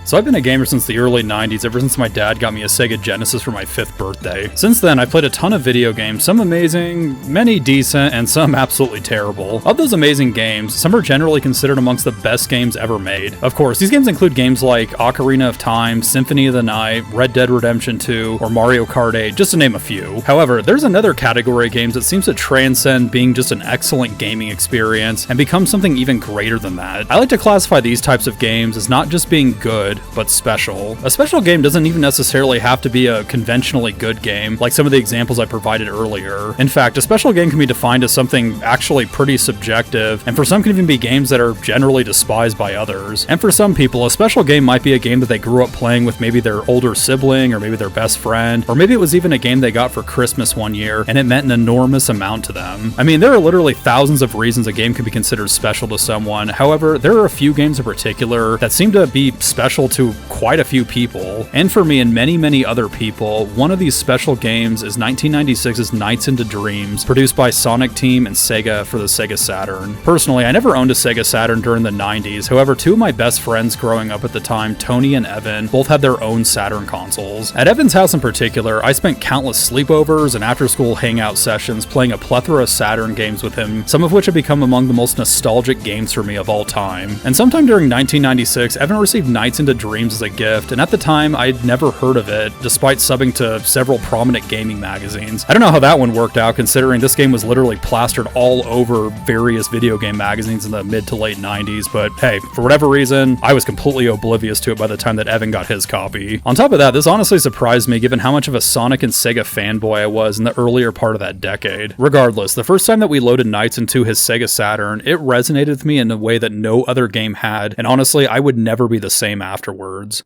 So I've been a gamer since the early 90s, ever since my dad got me a Sega Genesis for my 5th birthday. Since then, I've played a ton of video games, some amazing, many decent, and some absolutely terrible. Of those amazing games, some are generally considered amongst the best games ever made. Of course, these games include games like Ocarina of Time, Symphony of the Night, Red Dead Redemption 2, or Mario Kart 8, just to name a few. However, there's another category of games that seems to transcend being just an excellent gaming experience and become something even greater than that. I like to classify these types of games as not just being good, but special. A special game doesn't even necessarily have to be a conventionally good game, like some of the examples I provided earlier. In fact, a special game can be defined as something actually pretty subjective, and for some can even be games that are generally despised by others. And for some people, a special game might be a game that they grew up playing with maybe their older sibling, or maybe their best friend, or maybe it was even a game they got for Christmas one year, and it meant an enormous amount to them. I mean, there are literally thousands of reasons a game can be considered special to someone. However, there are a few games in particular that seem to be special to quite a few people, and for me and many other people. One of these special games is 1996's Nights into Dreams, produced by Sonic Team and Sega for the Sega Saturn. Personally, I never owned a Sega Saturn during the 90s, however, two of my best friends growing up at the time, Tony and Evan, both had their own Saturn consoles. At Evan's house in particular, I spent countless sleepovers and after-school hangout sessions playing a plethora of Saturn games with him, some of which have become among the most nostalgic games for me of all time. And sometime during 1996, Evan received Nights into Dreams as a gift, and at the time, I'd never heard of it, despite subbing to several prominent gaming magazines. I don't know how that one worked out, considering this game was literally plastered all over various video game magazines in the mid to late 90s, but hey, for whatever reason, I was completely oblivious to it by the time that Evan got his copy. On top of that, this honestly surprised me given how much of a Sonic and Sega fanboy I was in the earlier part of that decade. Regardless, the first time that we loaded Nights into his Sega Saturn, it resonated with me in a way that no other game had, and honestly, I would never be the same afterwards.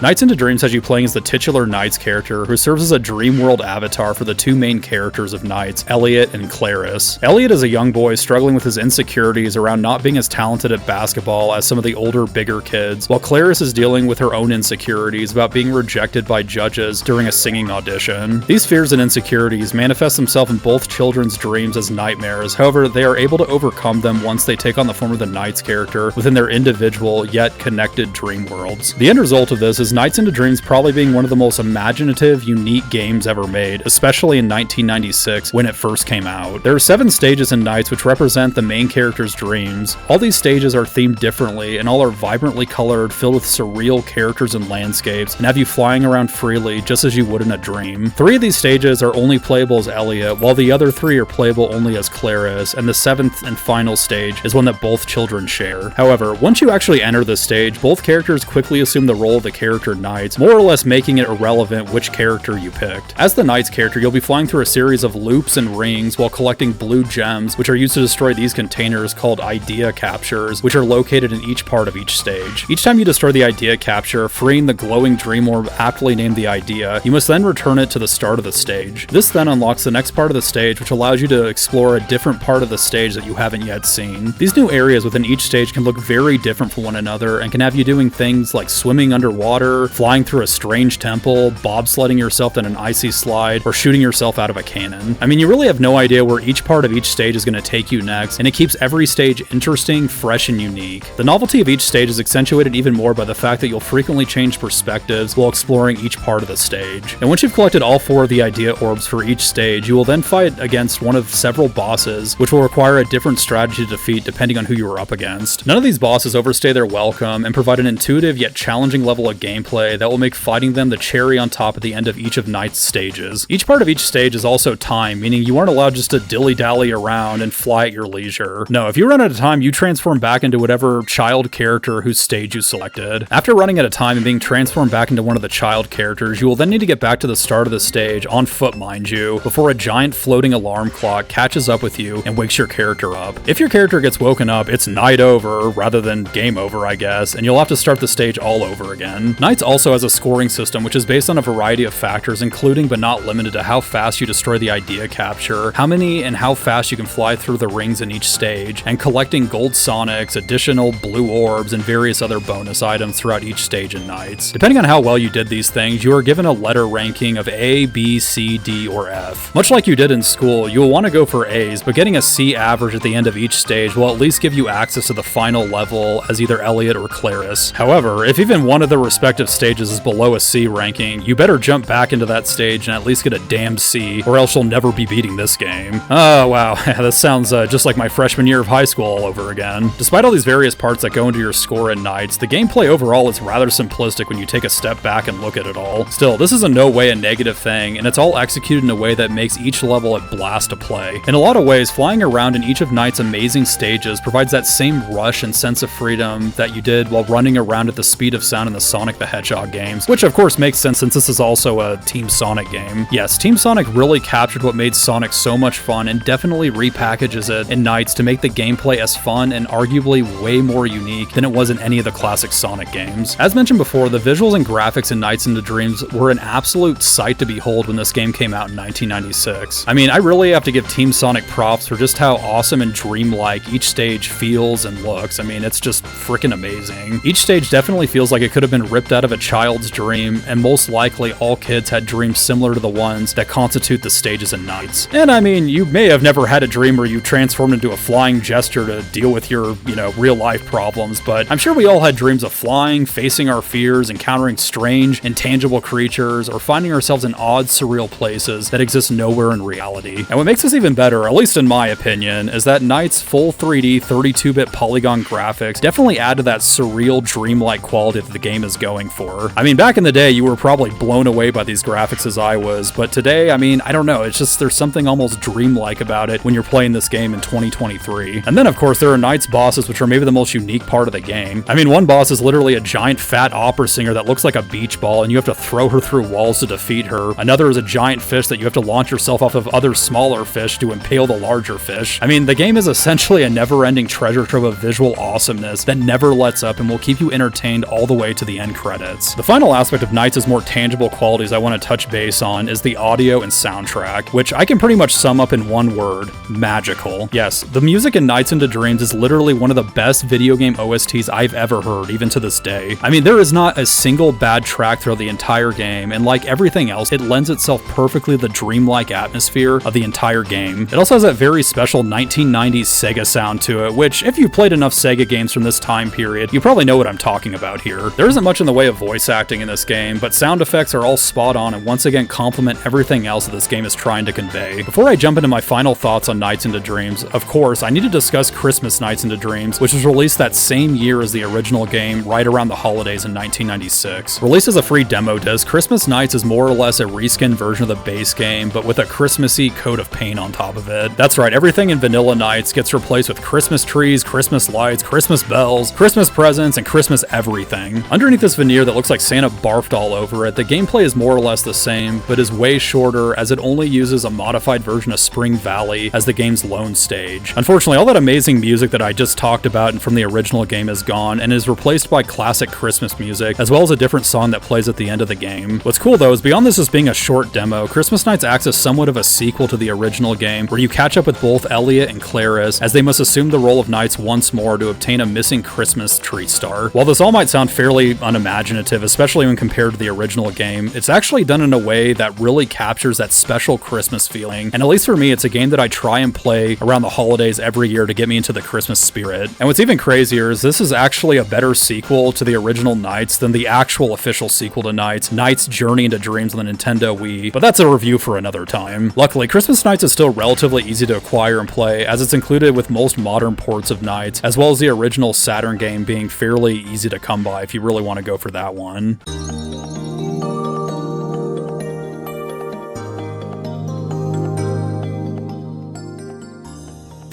Nights into Dreams has you playing as the titular Knights character, who serves as a dream world avatar for the two main characters of Knights, Elliot and Claris. Elliot is a young boy struggling with his insecurities around not being as talented at basketball as some of the older, bigger kids, while Claris is dealing with her own insecurities about being rejected by judges during a singing audition. These fears and insecurities manifest themselves in both children's dreams as nightmares, however, they are able to overcome them once they take on the form of the Knights character within their individual, yet connected dream worlds. The end result of this is Nights into Dreams probably being one of the most imaginative, unique games ever made, especially in 1996 when it first came out. There are 7 stages in Nights which represent the main character's dreams. All these stages are themed differently and all are vibrantly colored, filled with surreal characters and landscapes, and have you flying around freely just as you would in a dream. 3 of these stages are only playable as Elliot, while the other 3 are playable only as Claris, and the 7th and final stage is one that both children share. However, once you actually enter this stage, both characters quickly assume the role of the character Knights, more or less making it irrelevant which character you picked. As the Knights character, you'll be flying through a series of loops and rings while collecting blue gems, which are used to destroy these containers called idea captures, which are located in each part of each stage. Each time you destroy the idea capture, freeing the glowing dream orb aptly named the idea, you must then return it to the start of the stage. This then unlocks the next part of the stage, which allows you to explore a different part of the stage that you haven't yet seen. These new areas within each stage can look very different from one another and can have you doing things like swimming underwater, flying through a strange temple, bobsledding yourself in an icy slide, or shooting yourself out of a cannon. I mean, you really have no idea where each part of each stage is going to take you next, and it keeps every stage interesting, fresh, and unique. The novelty of each stage is accentuated even more by the fact that you'll frequently change perspectives while exploring each part of the stage. And once you've collected all 4 of the idea orbs for each stage, you will then fight against one of several bosses, which will require a different strategy to defeat depending on who you are up against. None of these bosses overstay their welcome and provide an intuitive yet challenging level of gameplay that will make fighting them the cherry on top at the end of each of Knight's stages. Each part of each stage is also timed, meaning you aren't allowed just to dilly-dally around and fly at your leisure. No, if you run out of time, you transform back into whatever child character whose stage you selected. After running out of time and being transformed back into one of the child characters, you will then need to get back to the start of the stage, on foot mind you, before a giant floating alarm clock catches up with you and wakes your character up. If your character gets woken up, it's night over, rather than game over, I guess, and you'll have to start the stage all over again. Nights also has a scoring system which is based on a variety of factors, including but not limited to how fast you destroy the idea capture, how many and how fast you can fly through the rings in each stage, and collecting gold Sonics, additional blue orbs, and various other bonus items throughout each stage in Nights. Depending on how well you did these things, you are given a letter ranking of A, B, C, D, or F. Much like you did in school, you will want to go for A's, but getting a C average at the end of each stage will at least give you access to the final level as either Elliot or Claris. However, if even one of the respective stages is below a C ranking, you better jump back into that stage and at least get a damn C, or else you'll never be beating this game. Oh wow, that sounds just like my freshman year of high school all over again. Despite all these various parts that go into your score in Nights, the gameplay overall is rather simplistic when you take a step back and look at it all. Still, this is in no way a negative thing, and it's all executed in a way that makes each level a blast to play. In a lot of ways, flying around in each of Nights' amazing stages provides that same rush and sense of freedom that you did while running around at the speed of sound in the Sonic the Hedgehog games, which of course makes sense since this is also a Team Sonic game. Yes, Team Sonic really captured what made Sonic so much fun and definitely repackages it in Nights to make the gameplay as fun and arguably way more unique than it was in any of the classic Sonic games. As mentioned before, the visuals and graphics in Nights into Dreams were an absolute sight to behold when this game came out in 1996. I mean, I really have to give Team Sonic props for just how awesome and dreamlike each stage feels and looks. I mean, it's just freaking amazing. Each stage definitely feels like it could have been ripped out of a child's dream, and most likely all kids had dreams similar to the ones that constitute the stages in Nights. And I mean, you may have never had a dream where you transformed into a flying jester to deal with your, real life problems, but I'm sure we all had dreams of flying, facing our fears, encountering strange, intangible creatures, or finding ourselves in odd, surreal places that exist nowhere in reality. And what makes this even better, at least in my opinion, is that Nights' full 3D 32-bit polygon graphics definitely add to that surreal, dreamlike quality that the game is going for. I mean, back in the day, you were probably blown away by these graphics as I was, but today, I mean, I don't know, it's just there's something almost dreamlike about it when you're playing this game in 2023. And then, of course, there are Nights bosses, which are maybe the most unique part of the game. I mean, one boss is literally a giant fat opera singer that looks like a beach ball, and you have to throw her through walls to defeat her. Another is a giant fish that you have to launch yourself off of other smaller fish to impale the larger fish. I mean, the game is essentially a never-ending treasure trove of visual awesomeness that never lets up and will keep you entertained all the way to the end credits. The final aspect of Nights' more tangible qualities I want to touch base on is the audio and soundtrack, which I can pretty much sum up in one word: magical. Yes, the music in Nights into Dreams is literally one of the best video game OSTs I've ever heard, even to this day. I mean, there is not a single bad track throughout the entire game, and like everything else, it lends itself perfectly to the dreamlike atmosphere of the entire game. It also has that very special 1990s Sega sound to it, which, if you played enough Sega games from this time period, you probably know what I'm talking about here. There isn't much in the way of voice acting in this game, but sound effects are all spot on and once again complement everything else that this game is trying to convey. Before I jump into my final thoughts on Nights into Dreams, of course, I need to discuss Christmas Nights into Dreams, which was released that same year as the original game, right around the holidays in 1996. Released as a free demo disc, Christmas Nights is more or less a reskin version of the base game, but with a Christmassy coat of paint on top of it. That's right, everything in Vanilla Nights gets replaced with Christmas trees, Christmas lights, Christmas bells, Christmas presents, and Christmas everything. Underneath this veneer that looks like Santa barfed all over it, the gameplay is more or less the same, but is way shorter as it only uses a modified version of Spring Valley as the game's lone stage. Unfortunately, all that amazing music that I just talked about from the original game is gone and is replaced by classic Christmas music, as well as a different song that plays at the end of the game. What's cool though is beyond this as being a short demo, Christmas Nights acts as somewhat of a sequel to the original game, where you catch up with both Elliot and Claris as they must assume the role of knights once more to obtain a missing Christmas tree star. While this all might sound fairly unimaginative, especially when compared to the original game, it's actually done in a way that really captures that special Christmas feeling, and at least for me, it's a game that I try and play around the holidays every year to get me into the Christmas spirit. And what's even crazier is this is actually a better sequel to the original Nights than the actual official sequel to Nights, Nights Journey into Dreams on the Nintendo Wii, but that's a review for another time. Luckily, Christmas Nights is still relatively easy to acquire and play, as it's included with most modern ports of Nights, as well as the original Saturn game being fairly easy to come by if you really want to go for that one.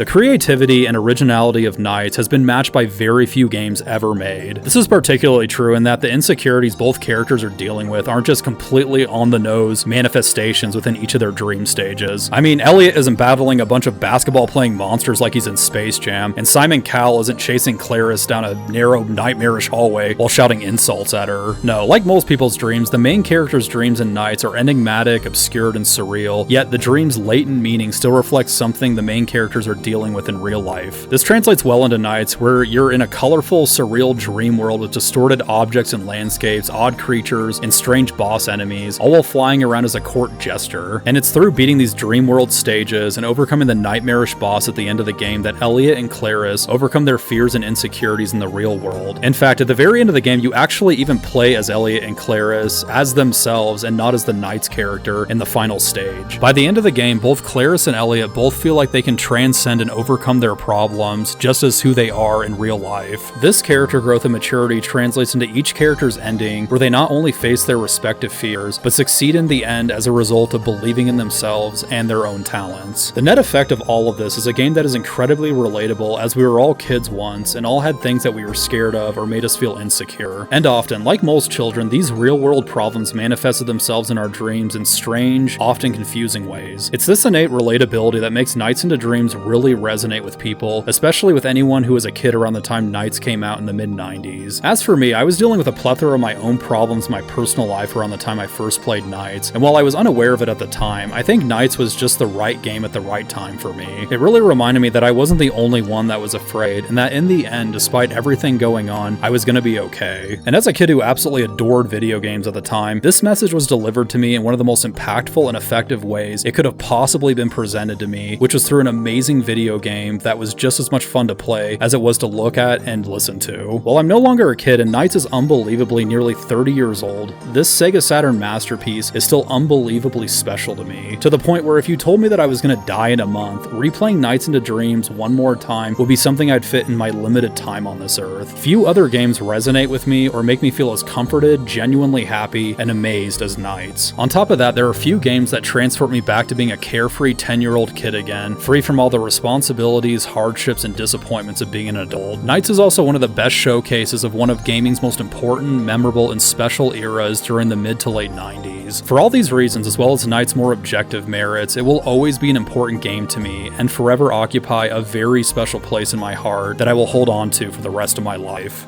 The creativity and originality of Nights has been matched by very few games ever made. This is particularly true in that the insecurities both characters are dealing with aren't just completely on-the-nose manifestations within each of their dream stages. I mean, Elliot isn't battling a bunch of basketball-playing monsters like he's in Space Jam, and Simon Cowell isn't chasing Clarice down a narrow, nightmarish hallway while shouting insults at her. No, like most people's dreams, the main character's dreams in Nights are enigmatic, obscured, and surreal, yet the dream's latent meaning still reflects something the main characters are dealing with in real life. This translates well into Nights, where you're in a colorful, surreal dream world with distorted objects and landscapes, odd creatures, and strange boss enemies, all while flying around as a court jester. And it's through beating these dream world stages and overcoming the nightmarish boss at the end of the game that Elliot and Clarice overcome their fears and insecurities in the real world. In fact, at the very end of the game, you actually even play as Elliot and Clarice as themselves and not as the Nights character in the final stage. By the end of the game, both Clarice and Elliot both feel like they can transcend and overcome their problems just as who they are in real life. This character growth and maturity translates into each character's ending, where they not only face their respective fears, but succeed in the end as a result of believing in themselves and their own talents. The net effect of all of this is a game that is incredibly relatable, as we were all kids once and all had things that we were scared of or made us feel insecure. And often, like most children, these real-world problems manifested themselves in our dreams in strange, often confusing ways. It's this innate relatability that makes Nights into Dreams really resonate with people, especially with anyone who was a kid around the time Nights came out in the mid-90s. As for me, I was dealing with a plethora of my own problems in my personal life around the time I first played Nights, and while I was unaware of it at the time, I think Nights was just the right game at the right time for me. It really reminded me that I wasn't the only one that was afraid, and that in the end, despite everything going on, I was gonna be okay. And as a kid who absolutely adored video games at the time, this message was delivered to me in one of the most impactful and effective ways it could have possibly been presented to me, which was through an amazing video game that was just as much fun to play as it was to look at and listen to. While I'm no longer a kid and Nights is unbelievably nearly 30 years old, this Sega Saturn masterpiece is still unbelievably special to me, to the point where if you told me that I was gonna die in a month, replaying Nights into Dreams one more time would be something I'd fit in my limited time on this earth. Few other games resonate with me or make me feel as comforted, genuinely happy, and amazed as Nights. On top of that, there are few games that transport me back to being a carefree 10-year-old kid again, free from all the responsibilities, hardships, and disappointments of being an adult. Nights is also one of the best showcases of one of gaming's most important, memorable, and special eras during the mid to late 90s. For all these reasons, as well as Nights' more objective merits, it will always be an important game to me, and forever occupy a very special place in my heart that I will hold on to for the rest of my life.